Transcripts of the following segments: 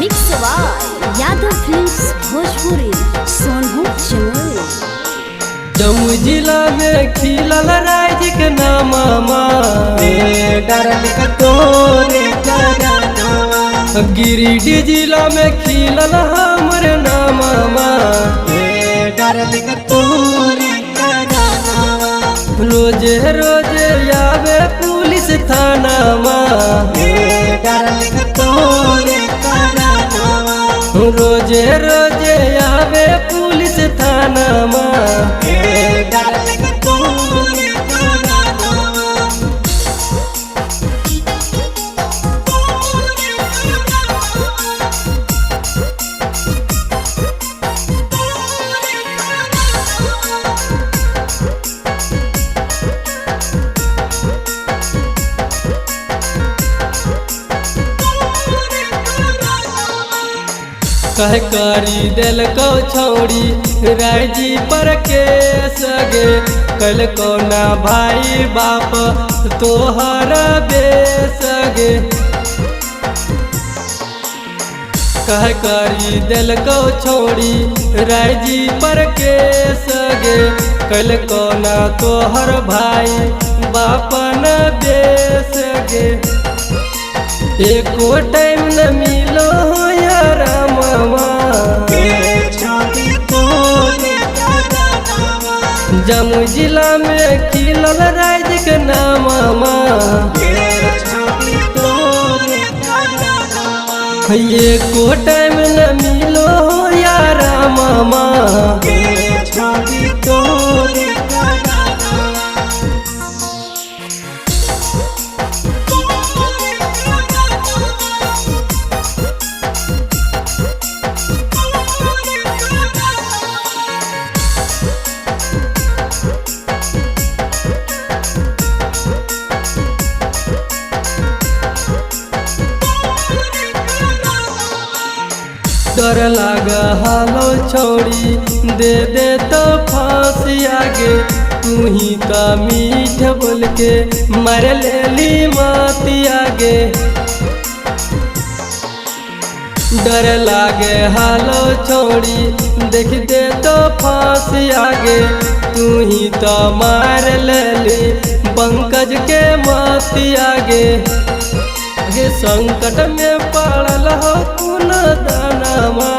Mix by Yadav films Bhojpuri Sonu Chamoli. Jamui जिला में खिलल राज के नामा गिरिडीह जिला में खिलल हमर नामा रोजे रोजे आवे पुलिस थाना रोजे रोजे आवे पुलिस थाना कह करी दिल को छौड़ी राजी पर के सगे कल को ना भाई बाप तोहर बेसगे कह करी दिल को छोड़ी राजी पर के सगे कल को ना तोहर भाई बाप न बेसगे एको टाइम न मिलो यार मामा जमुई जिला में खिलल राज के नामा एको टाइम न मिलो यार मामा डर लागा हालो छोड़ी दे तो फांसी आगे तू ही का मीठ बोल के मर लेली माती आगे डर लागे हालो छोड़ी देख दे तो फांसी आगे तू ही तो मार लेली पंकज के माती आगे आगे संकट में पड़ल हो कुन दानामा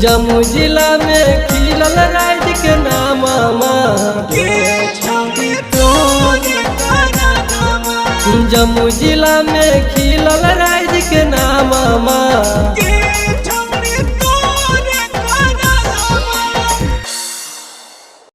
जमुई जिला में खिलल राज के नामा जमुई जिला में खिलल राज के नामा